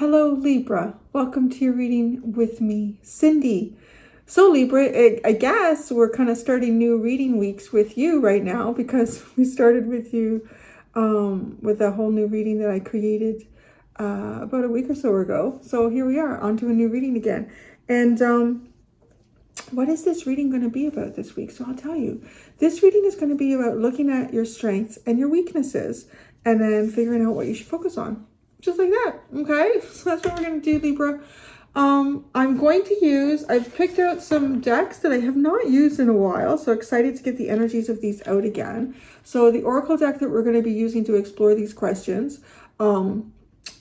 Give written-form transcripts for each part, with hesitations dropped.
Hello, Libra. Welcome to your reading with me, Cindy. So, Libra, I guess we're kind of starting new reading weeks with you right now because we started with you with a whole new reading that I created about a week or so ago. So here we are, on to a new reading again. And what is this reading going to be about this week? So I'll tell you. This reading is going to be about looking at your strengths and your weaknesses and then figuring out what you should focus on. Just like that, okay? So that's what we're going to do, Libra. I'm going to use, I've picked out some decks that I have not used in a while, so excited to get the energies of these out again. So the Oracle deck that we're going to be using to explore these questions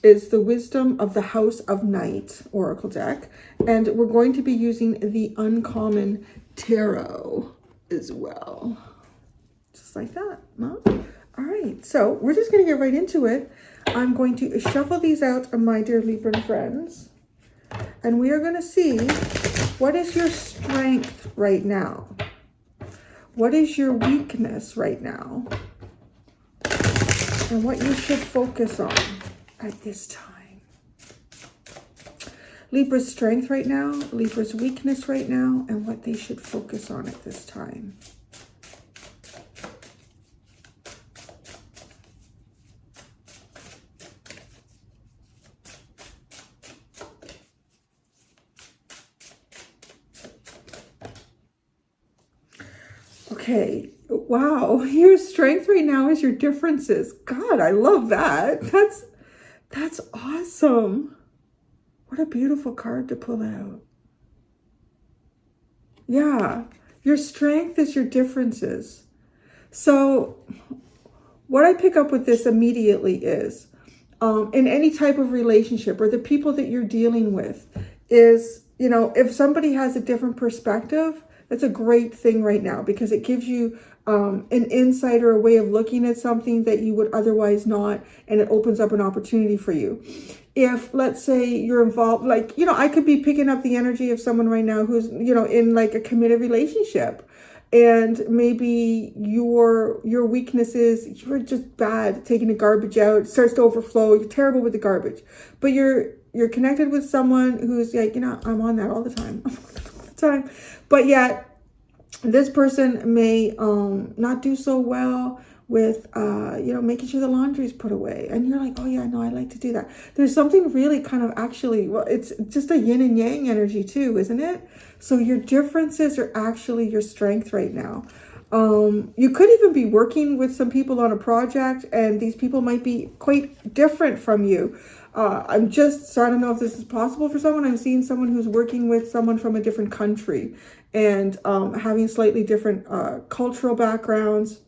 is the Wisdom of the House of Night Oracle deck. And we're going to be using the Uncommon Tarot as well. Just like that, huh? All right, so we're just going to get right into it. I'm going to shuffle these out, my dear Libra friends. And we are going to see, what is your strength right now? What is your weakness right now? And what you should focus on at this time. Libra's strength right now, Libra's weakness right now, and what they should focus on at this time. Okay, wow, your strength right now is your differences. God, I love that. That's awesome. What a beautiful card to pull out. Yeah, your strength is your differences. So what I pick up with this immediately is, in any type of relationship or the people that you're dealing with is, you know, if somebody has a different perspective, that's a great thing right now because it gives you an insight or a way of looking at something that you would otherwise not, and it opens up an opportunity for you. If, let's say, you're involved, like, you know, I could be picking up the energy of someone right now who's, you know, in like a committed relationship, and maybe your weakness is you're just bad at taking the garbage out. It starts to overflow. You're terrible with the garbage, but you're connected with someone who's like, you know, I'm on that all the time. But yet this person may not do so well with you know, making sure the laundry's put away, and you're like, oh yeah, no, I like to do that. There's something really kind of actually, well, it's just a yin and yang energy too, isn't it? So your differences are actually your strength right now. You could even be working with some people on a project, and these people might be quite different from you. So I don't know if this is possible for someone. I'm seeing someone who's working with someone from a different country and having slightly different cultural backgrounds,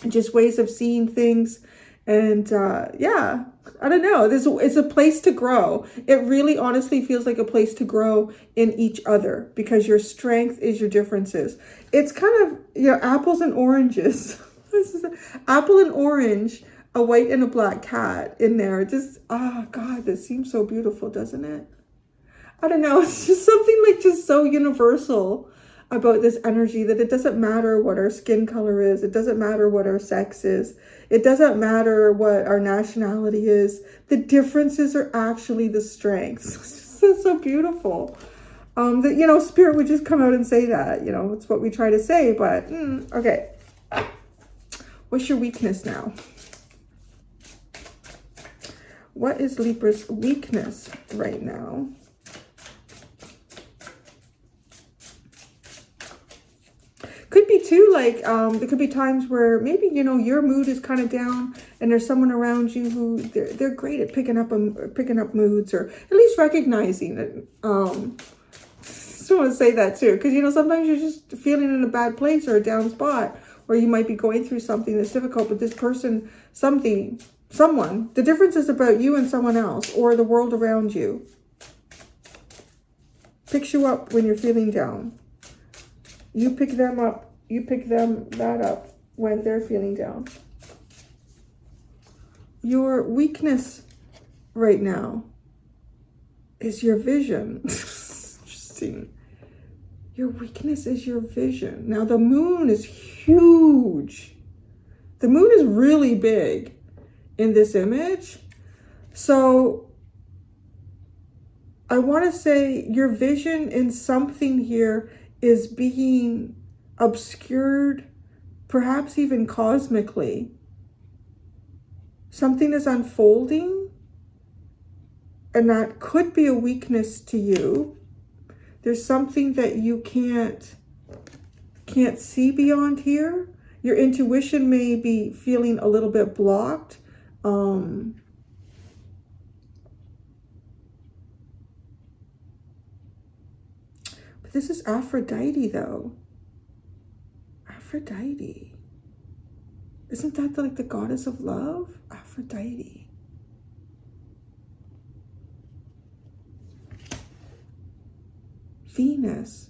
just ways of seeing things. And yeah, I don't know. It's a place to grow. It really honestly feels like a place to grow in each other because your strength is your differences. It's kind of, you know, apples and oranges. This is apple and orange, a white and a black cat in there. Just, oh God, this seems so beautiful, doesn't it? I don't know. It's just something like just so universal about this energy that it doesn't matter what our skin color is. It doesn't matter what our sex is. It doesn't matter what our nationality is. The differences are actually the strengths. It's just so beautiful. That, you know, spirit would just come out and say that, you know, it's what we try to say, but okay. What's your weakness now? What is Libra's weakness right now? Could be too, like, there could be times where maybe, you know, your mood is kind of down and there's someone around you who they're great at picking up moods, or at least recognizing it. Just want to say that too, because, you know, sometimes you're just feeling in a bad place or a down spot, or you might be going through something that's difficult, but this person, someone, the difference is about you and someone else or the world around you. Picks you up when you're feeling down. You pick them up. You pick that up when they're feeling down. Your weakness right now is your vision. Interesting. Your weakness is your vision. Now the moon is huge. The moon is really big in this image. So I want to say your vision in something here is being obscured, perhaps even cosmically. Something is unfolding, and that could be a weakness to you. There's something that you can't see beyond here. Your intuition may be feeling a little bit blocked. But this is Aphrodite, though. Aphrodite. Isn't that like the goddess of love? Aphrodite. Venus.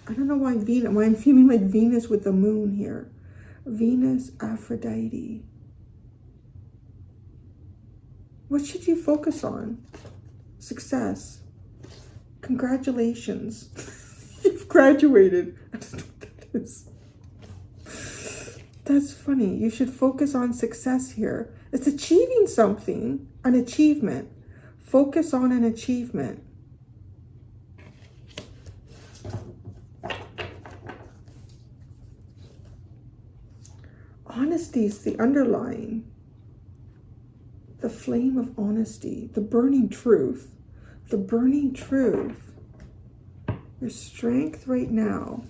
I don't know why I'm feeling like Venus with the moon here. Venus, Aphrodite. What should you focus on? Success. Congratulations. You've graduated. I don't know what that is. That's funny. You should focus on success here. It's achieving something, an achievement. Focus on an achievement. Honesty is the underlying. The flame of honesty. The burning truth. The burning truth. Your strength right now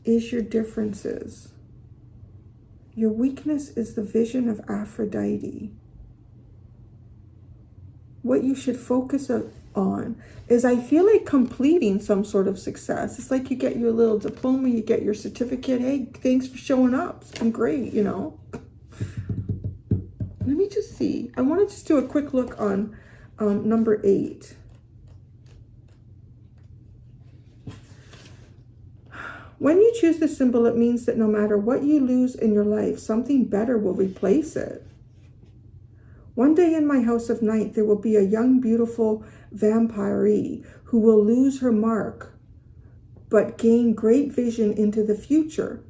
is your differences. Your weakness is the vision of Aphrodite. What you should focus on is, I feel like, completing some sort of success. It's like you get your little diploma, you get your certificate. Hey, thanks for showing up. It's been great, you know. Let me just see. I want to just do a quick look on number 8. When you choose the symbol, it means that no matter what you lose in your life, something better will replace it. One day in my house of night, there will be a young, beautiful vampire who will lose her mark, but gain great vision into the future.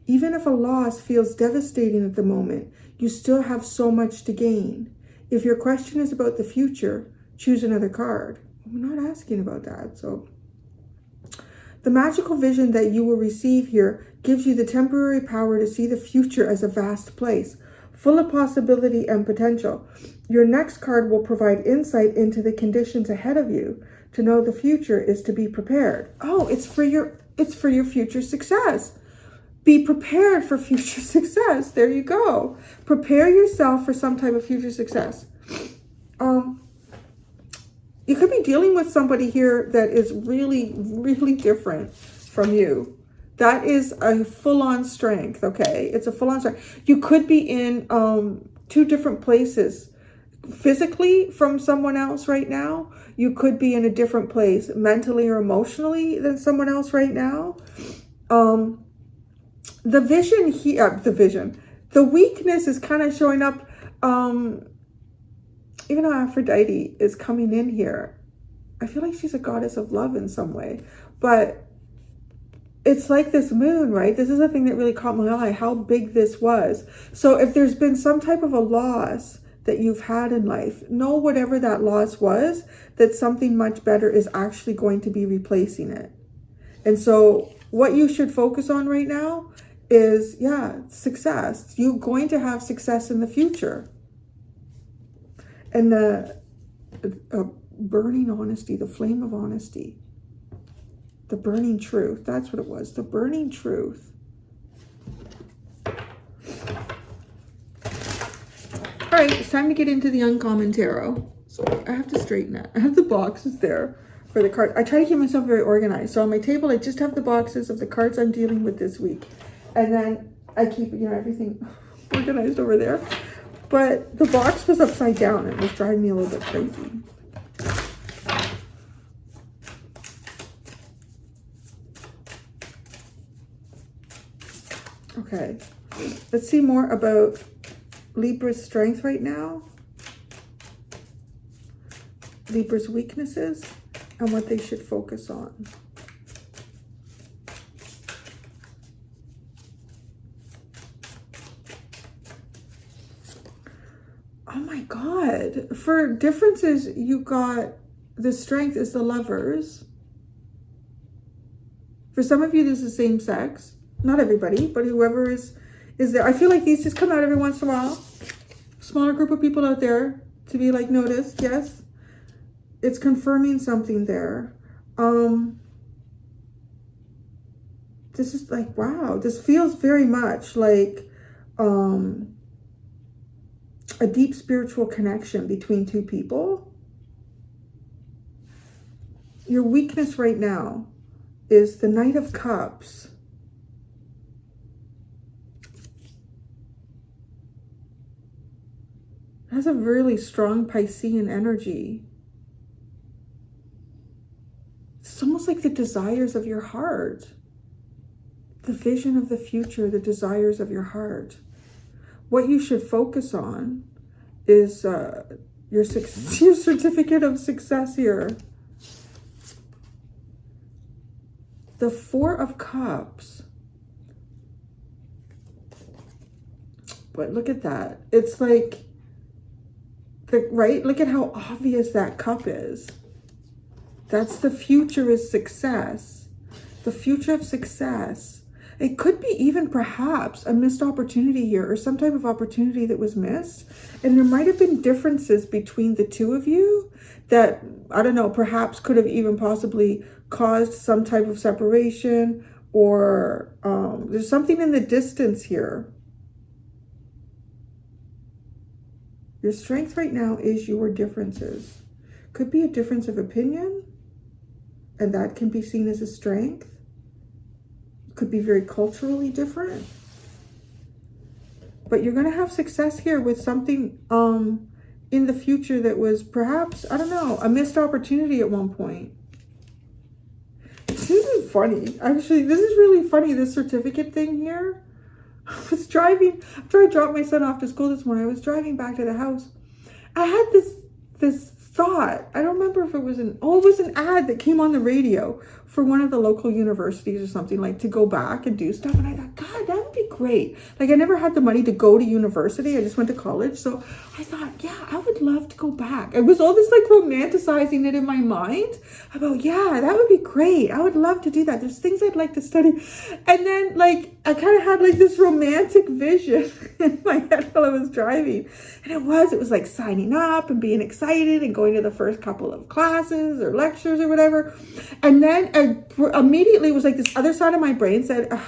Even if a loss feels devastating at the moment, you still have so much to gain. If your question is about the future, choose another card. We're not asking about that, so... The magical vision that you will receive here gives you the temporary power to see the future as a vast place, full of possibility and potential. Your next card will provide insight into the conditions ahead of you. To know the future is to be prepared. Oh, it's for your future success. Be prepared for future success. There you go. Prepare yourself for some type of future success. You could be dealing with somebody here that is really, really different from you. That is a full-on strength, okay? It's a full-on strength. You could be in 2 different places. Physically from someone else right now. You could be in a different place mentally or emotionally than someone else right now. The vision here, the weakness is kind of showing up. Even though Aphrodite is coming in here, I feel like she's a goddess of love in some way. But it's like this moon, right? This is the thing that really caught my eye, how big this was. So if there's been some type of a loss that you've had in life, know whatever that loss was, that something much better is actually going to be replacing it. And so what you should focus on right now is, success. You're going to have success in the future. And the burning honesty, the flame of honesty, the burning truth. That's what it was, the burning truth. All right, it's time to get into the uncommon tarot. So I have to straighten it. I have the boxes there for the card. I try to keep myself very organized. So on my table, I just have the boxes of the cards I'm dealing with this week. And then I keep, everything organized over there. But the box was upside down. It was driving me a little bit crazy. Okay, let's see more about Libra's strength right now. Libra's weaknesses and what they should focus on. Oh my God. For differences, you got the strength is the Lovers. For some of you, this is same sex. Not everybody, but whoever is there. I feel like these just come out every once in a while. Smaller group of people out there to be like noticed. Yes. It's confirming something there. This is like, wow, this feels very much like a deep spiritual connection between two people. Your weakness right now is the Knight of Cups. It has a really strong Piscean energy. It's almost like the desires of your heart. The vision of the future, the desires of your heart. What you should focus on is your certificate of success here. The Four of Cups. But look at that. It's like, right? Look at how obvious that cup is. That's the future is success. The future of success. It could be even perhaps a missed opportunity here, or some type of opportunity that was missed. And there might have been differences between the two of you that, I don't know, perhaps could have even possibly caused some type of separation, or there's something in the distance here. Your strength right now is your differences. Could be a difference of opinion, and that can be seen as a strength. Could be very culturally different. But you're going to have success here with something in the future that was perhaps, I don't know, a missed opportunity at one point. This is funny. Actually, this is really funny, this certificate thing here. I was driving, after I dropped my son off to school this morning, I was driving back to the house. I had this thought. I don't remember if it was it was an ad that came on the radio for one of the local universities or something, like to go back and do stuff. And I thought, God, that would be great. Like, I never had the money to go to university. I just went to college. So I thought, yeah, I would love to go back. It was all this like romanticizing it in my mind about, yeah, that would be great. I would love to do that. There's things I'd like to study. And then like, I kind of had like this romantic vision in my head while I was driving. And it was like signing up and being excited and going to the first couple of classes or lectures or whatever. And then immediately it was like this other side of my brain said, and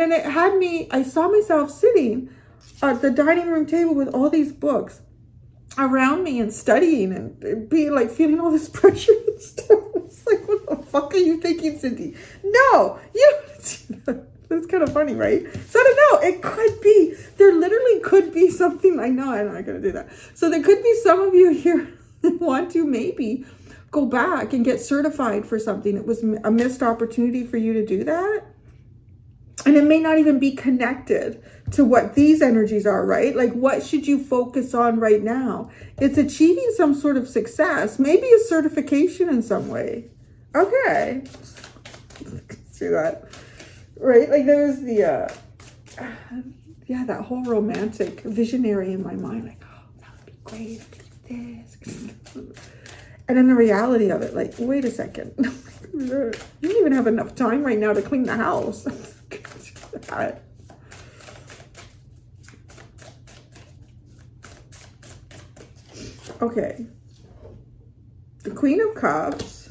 then it had me, I saw myself sitting at the dining room table with all these books around me and studying and being like feeling all this pressure and stuff. It's like, what the fuck are you thinking, Cindy? No, you don't do that. It's kind of funny, right? So I don't know. It could be, there literally could be something. I know I'm not going to do that. So there could be some of you here that want to maybe go back and get certified for something. It was a missed opportunity for you to do that. And it may not even be connected to what these energies are, right? Like, what should you focus on right now? It's achieving some sort of success, maybe a certification in some way. Okay. Let's do that. Right? Like, there's the, yeah, that whole romantic visionary in my mind. Like, oh, that would be great. I could do this. And then the reality of it, like, wait a second. You don't even have enough time right now to clean the house. Okay. The Queen of Cups.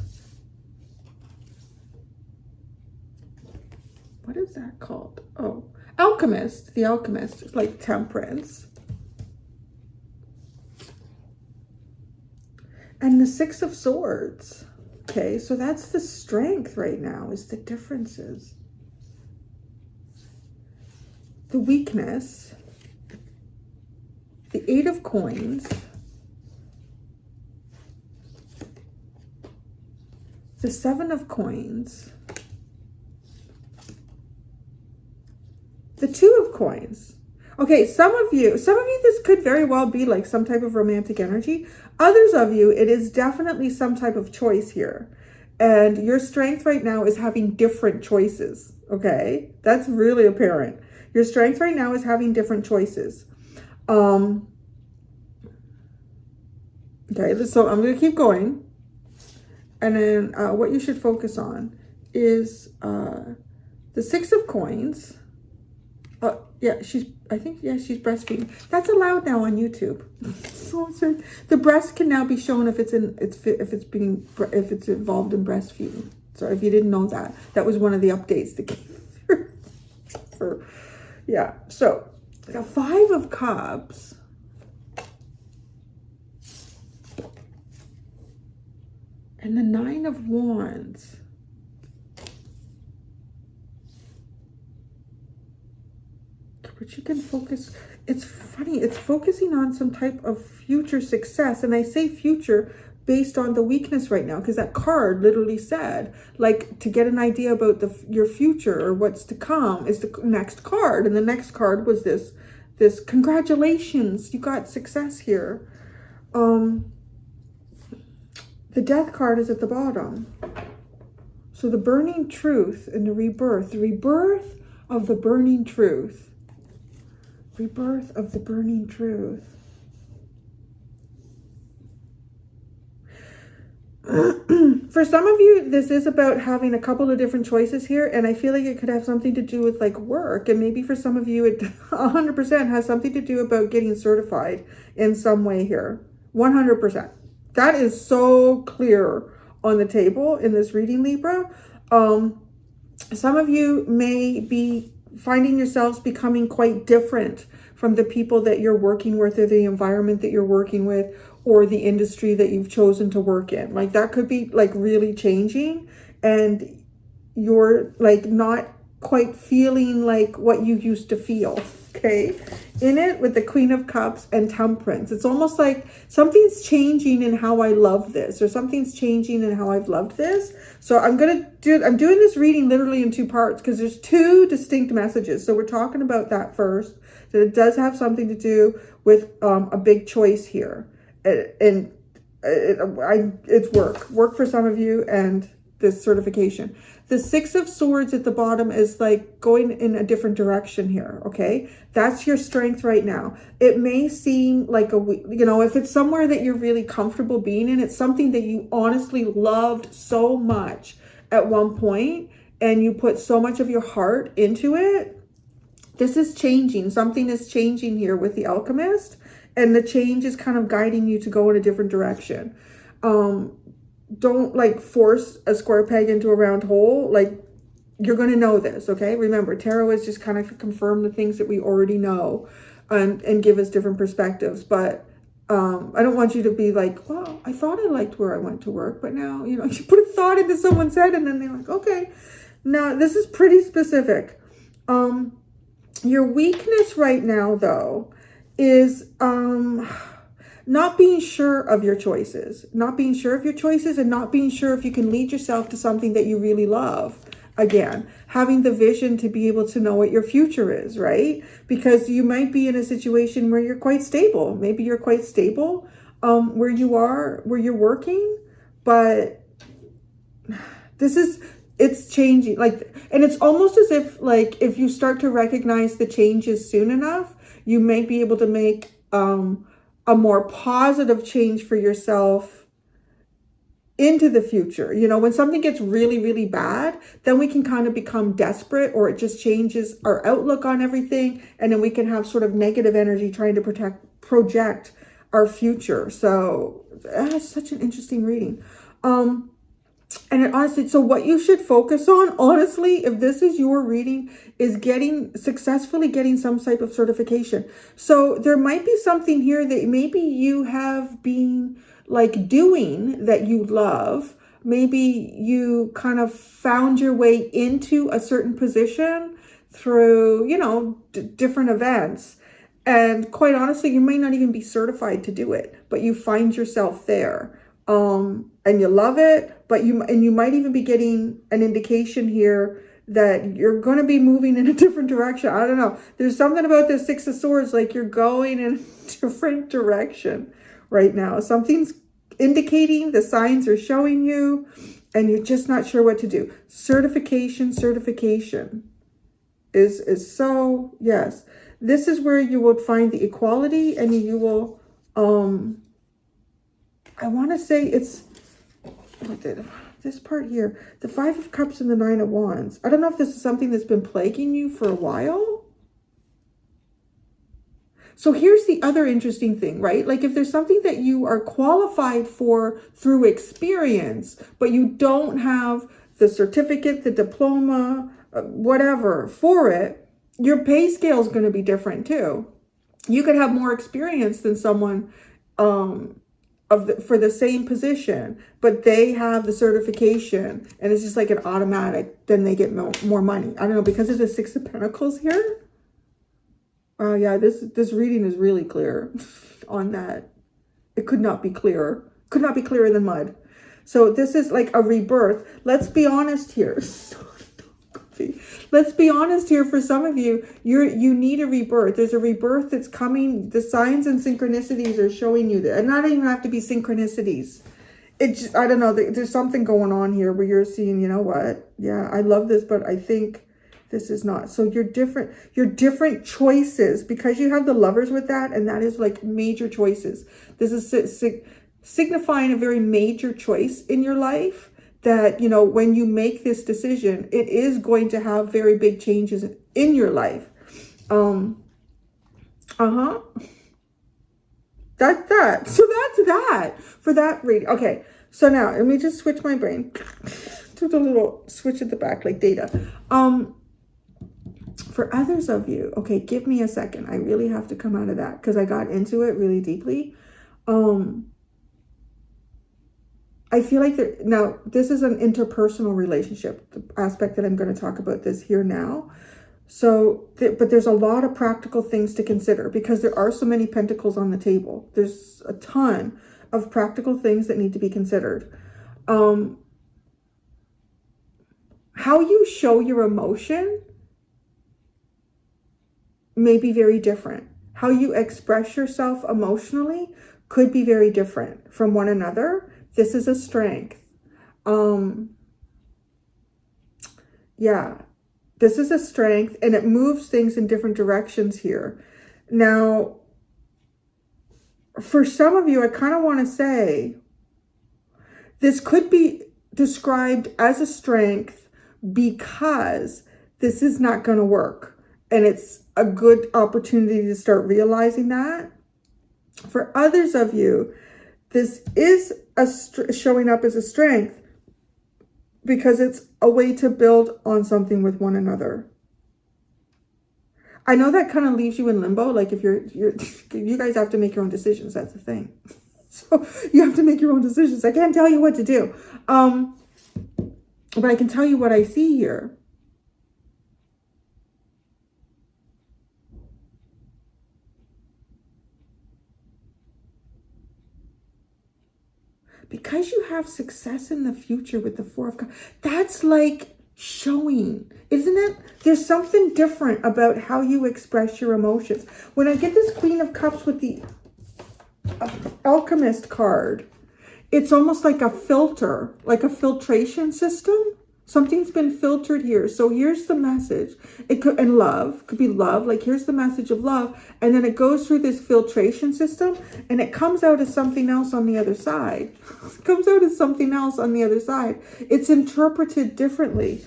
What is that called? Oh, Alchemist. The Alchemist is like Temperance. And the Six of Swords. Okay, so that's the strength right now, is the differences. The weakness. The Eight of Coins. The Seven of Coins. The Two of Coins. Okay, some of you, this could very well be like some type of romantic energy. Others of you, it is definitely some type of choice here. And your strength right now is having different choices, okay? That's really apparent. Your strength right now is having different choices. Okay, so I'm going to keep going. And then what you should focus on is the Six of Coins. Yeah, I think she's breastfeeding. That's allowed now on YouTube. So the breast can now be shown if it's involved in breastfeeding. So if you didn't know that, that was one of the updates that came through. Yeah. So the Five of Cups. And the Nine of Wands. But you can focus, it's funny, it's focusing on some type of future success. And I say future based on the weakness right now, because that card literally said, like, to get an idea about your future or what's to come is the next card. And the next card was this congratulations, you got success here. The Death card is at the bottom. So the burning truth and the rebirth of the burning truth. Rebirth of the burning truth. For some of you, this is about having a couple of different choices here, and I feel like it could have something to do with like work, and maybe for some of you it 100% has something to do about getting certified in some way here. 100%. That is so clear on the table in this reading, Libra. Some of you may be finding yourselves becoming quite different from the people that you're working with, or the environment that you're working with, or the industry that you've chosen to work in. Like that could be like really changing, and you're like not quite feeling like what you used to feel. Okay, in it with the Queen of Cups and Temperance, it's almost like something's changing in how I love this, or something's changing in how I've loved this. So I'm doing this reading literally in two parts, because there's two distinct messages. So we're talking about that first, that it does have something to do with a big choice here, and it's work for some of you, and this certification. The Six of Swords at the bottom is like going in a different direction here, okay? That's your strength right now. It may seem like if it's somewhere that you're really comfortable being in, it's something that you honestly loved so much at one point, and you put so much of your heart into it. This is changing. Something is changing here with the Alchemist, and the change is kind of guiding you to go in a different direction. Don't like force a square peg into a round hole. Like, you're going to know this, okay? Remember, tarot is just kind of confirm the things that we already know, and give us different perspectives. But I don't want you to be like, well, I thought I liked where I went to work, but now, you put a thought into someone's head, and then they're like, okay. Now, this is pretty specific. Your weakness right now, though, is not being sure of your choices, and not being sure if you can lead yourself to something that you really love. Again, having the vision to be able to know what your future is, right? Because you might be in a situation where you're quite stable. Maybe you're quite stable where you're working, but it's changing. Like, and it's almost as if, like, if you start to recognize the changes soon enough, you may be able to make a more positive change for yourself into the future. When something gets really, really bad, then we can kind of become desperate, or it just changes our outlook on everything. And then we can have sort of negative energy trying to project our future. So that's such an interesting reading. And honestly, so what you should focus on, honestly, if this is your reading, is successfully getting some type of certification. So there might be something here that maybe you have been like doing that you love. Maybe you kind of found your way into a certain position through, different events. And quite honestly, you may not even be certified to do it, but you find yourself there. And you love it, but you might even be getting an indication here that you're going to be moving in a different direction. I don't know. There's something about this Six of Swords, like you're going in a different direction right now. Something's indicating, the signs are showing you, and you're just not sure what to do. Certification is so, yes. This is where you will find the equality, and you will, I want to say it's this part here, the Five of Cups and the Nine of Wands. I don't know if this is something that's been plaguing you for a while. So here's the other interesting thing, right? Like if there's something that you are qualified for through experience, but you don't have the certificate, the diploma, whatever for it, your pay scale is going to be different too. You could have more experience than someone for the same position, but they have the certification and it's just like an automatic, then they get more money. I don't know, because of the Six of Pentacles here. Oh yeah, this reading is really clear on that. It could not be clearer. Could not be clearer than mud. So this is like a rebirth. Let's be honest here. Let's be honest here. For some of you, you need a rebirth. There's a rebirth that's coming. The signs and synchronicities are showing you that. And not even have to be synchronicities. It's, I don't know. There's something going on here where you're seeing, you know what? Yeah, I love this, but I think this is not. So you're different choices, because you have the Lovers with that, and that is like major choices. This is signifying a very major choice in your life that, you know, when you make this decision, it is going to have very big changes in your life. That's that. So that's that for that reading. Okay. So now let me just switch my brain to the little switch at the back, like data. For others of you, okay, give me a second. I really have to come out of that because I got into it really deeply. I feel like now this is an interpersonal relationship, the aspect that I'm going to talk about this here now. So, but there's a lot of practical things to consider because there are so many pentacles on the table. There's a ton of practical things that need to be considered. How you show your emotion may be very different. How you express yourself emotionally could be very different from one another. This is a strength. Yeah, this is a strength, and it moves things in different directions here. Now, for some of you, I kind of want to say this could be described as a strength because this is not going to work. And it's a good opportunity to start realizing that. For others of you, this is showing up as a strength because it's a way to build on something with one another. I know that kind of leaves you in limbo. Like if you guys have to make your own decisions. That's the thing. So you have to make your own decisions. I can't tell you what to do. But I can tell you what I see here. Because you have success in the future with the Four of Cups, that's like showing, isn't it? There's something different about how you express your emotions. When I get this Queen of Cups with the Alchemist card, it's almost like a filter, like a filtration system. Something's been filtered here. So here's the message. It could, and love, could be love. Like here's the message of love. And then it goes through this filtration system and it comes out as something else on the other side. It comes out as something else on the other side. It's interpreted differently.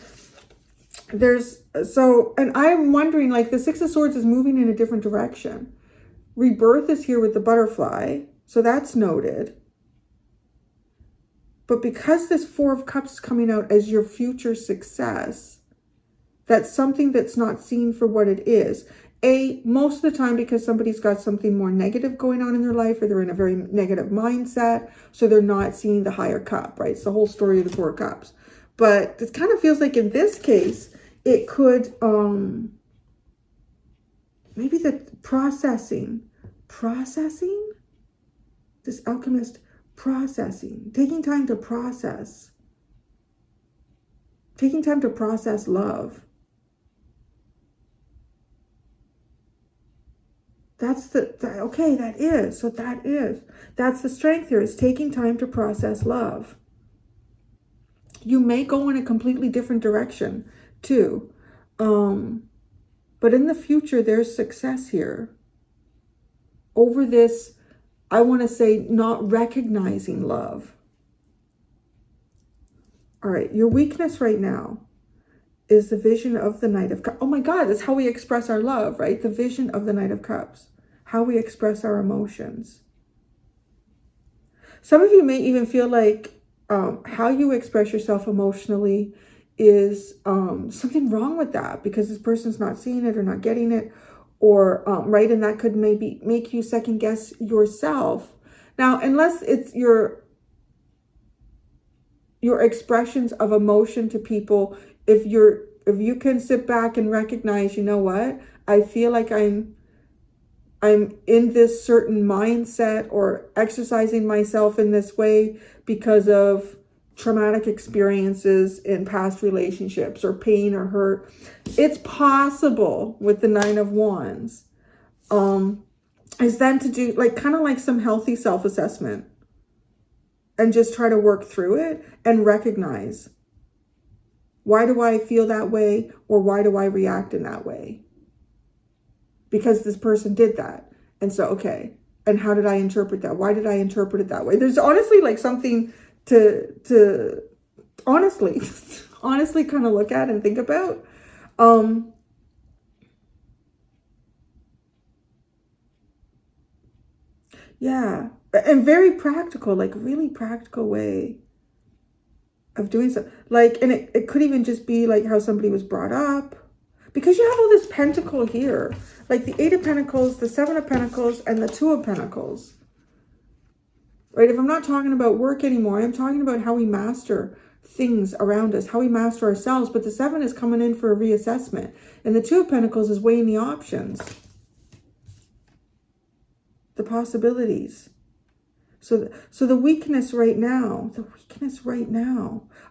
And I'm wondering, like the Six of Swords is moving in a different direction. Rebirth is here with the butterfly. So that's noted. But because this Four of Cups is coming out as your future success, that's something that's not seen for what it is. Most of the time because somebody's got something more negative going on in their life, or they're in a very negative mindset, so they're not seeing the higher cup, right? It's the whole story of the Four of Cups. But it kind of feels like in this case, it could, maybe the processing, this alchemist, processing, taking time to process love. That's okay, that's the strength here, is taking time to process love. You may go in a completely different direction too. But in the future, there's success here over this I want to say not recognizing love. All right, your weakness right now is the vision of the Knight of Cups. Oh my God, that's how we express our love, right? The vision of the Knight of Cups. How we express our emotions. Some of you may even feel like how you express yourself emotionally is something wrong with that because this person's not seeing it or not getting it, or right, and that could maybe make you second guess yourself. Now, unless it's your expressions of emotion to people, if you can sit back and recognize, you know what, I feel like I'm in this certain mindset or exercising myself in this way because of traumatic experiences in past relationships or pain or hurt. It's possible with the Nine of Wands, is then to do like kind of like some healthy self-assessment and just try to work through it and recognize, why do I feel that way, or why do I react in that way? Because this person did that. And so, okay, and how did I interpret that? Why did I interpret it that way? There's honestly like something to honestly kind of look at and think about. Yeah, and very practical, like really practical way of doing so. Like, and it could even just be like how somebody was brought up, because you have all this pentacle here, like the Eight of Pentacles, the Seven of Pentacles, and the Two of Pentacles. Right? If I'm not talking about work anymore, I'm talking about how we master things around us, how we master ourselves. But the Seven is coming in for a reassessment, and the Two of Pentacles is weighing the options, the possibilities. So the weakness right now,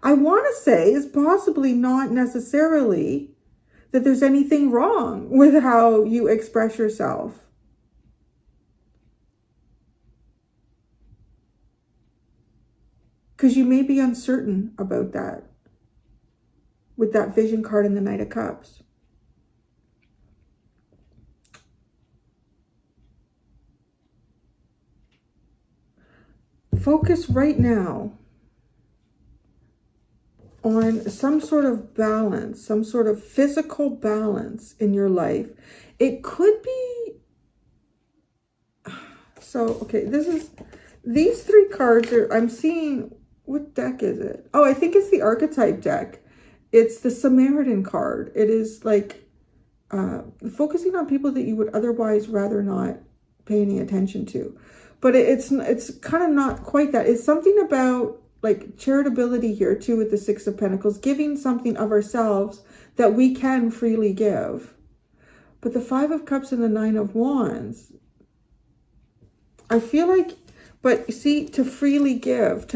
I want to say is possibly not necessarily that there's anything wrong with how you express yourself. Because you may be uncertain about that with that vision card in the Knight of Cups. Focus right now on some sort of balance, some sort of physical balance in your life. It could be, so, okay, these three cards are, I'm seeing, what deck is it? Oh, I think it's the archetype deck. It's the Samaritan card. It is like focusing on people that you would otherwise rather not pay any attention to. But it's kind of not quite that. It's something about like charitability here too with the Six of Pentacles, giving something of ourselves that we can freely give. But the Five of Cups and the Nine of Wands, I feel like, but see, to freely give,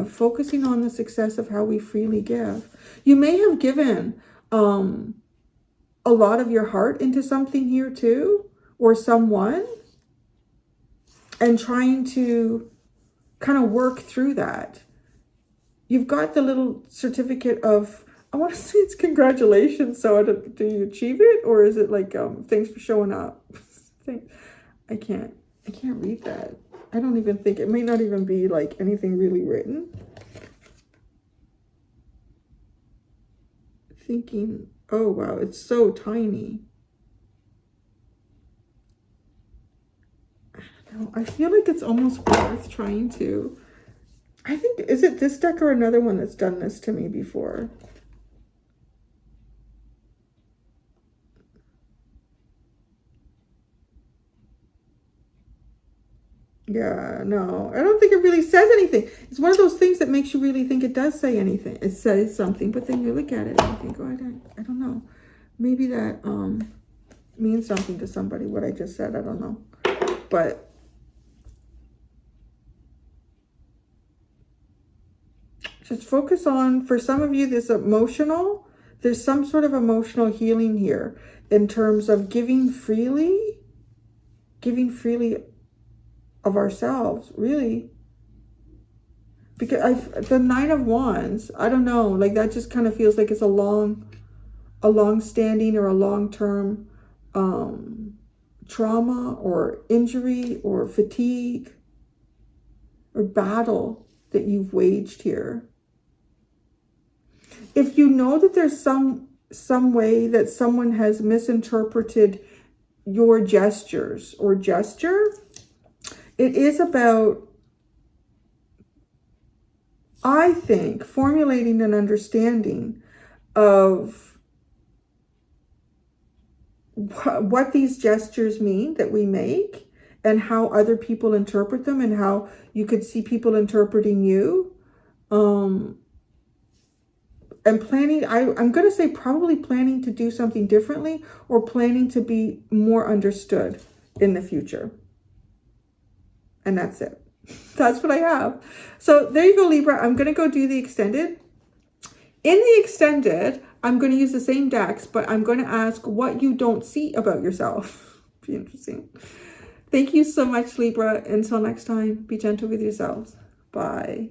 focusing on the success of how we freely give. You may have given a lot of your heart into something here too, or someone, and trying to kind of work through that. You've got the little certificate of, I want to say it's congratulations. So do you achieve it? Or is it like, thanks for showing up? I can't read that. I don't even think, it may not even be like anything really written. Thinking, oh wow, it's so tiny. I feel like it's almost worth trying to. I think, is it this deck or another one that's done this to me before? Yeah, no, I don't think it really says anything. It's one of those things that makes you really think it does say anything. It says something, but then you look at it and you think, oh, I don't know. Maybe that means something to somebody, what I just said. I don't know. But just focus on, for some of you, there's some sort of emotional healing here in terms of giving freely of ourselves, really. Because the Nine of Wands, I don't know, like that just kind of feels like it's a long-standing or a long-term trauma or injury or fatigue or battle that you've waged here. If you know that there's some way that someone has misinterpreted your gestures or gesture, it is about, I think, formulating an understanding of what these gestures mean that we make and how other people interpret them and how you could see people interpreting you. And planning, I'm going to say probably planning to do something differently or planning to be more understood in the future. And that's it. That's what I have. So there you go, Libra. I'm going to go do the extended. In the extended, I'm going to use the same decks, but I'm going to ask what you don't see about yourself. Be interesting. Thank you so much, Libra. Until next time, be gentle with yourselves. Bye.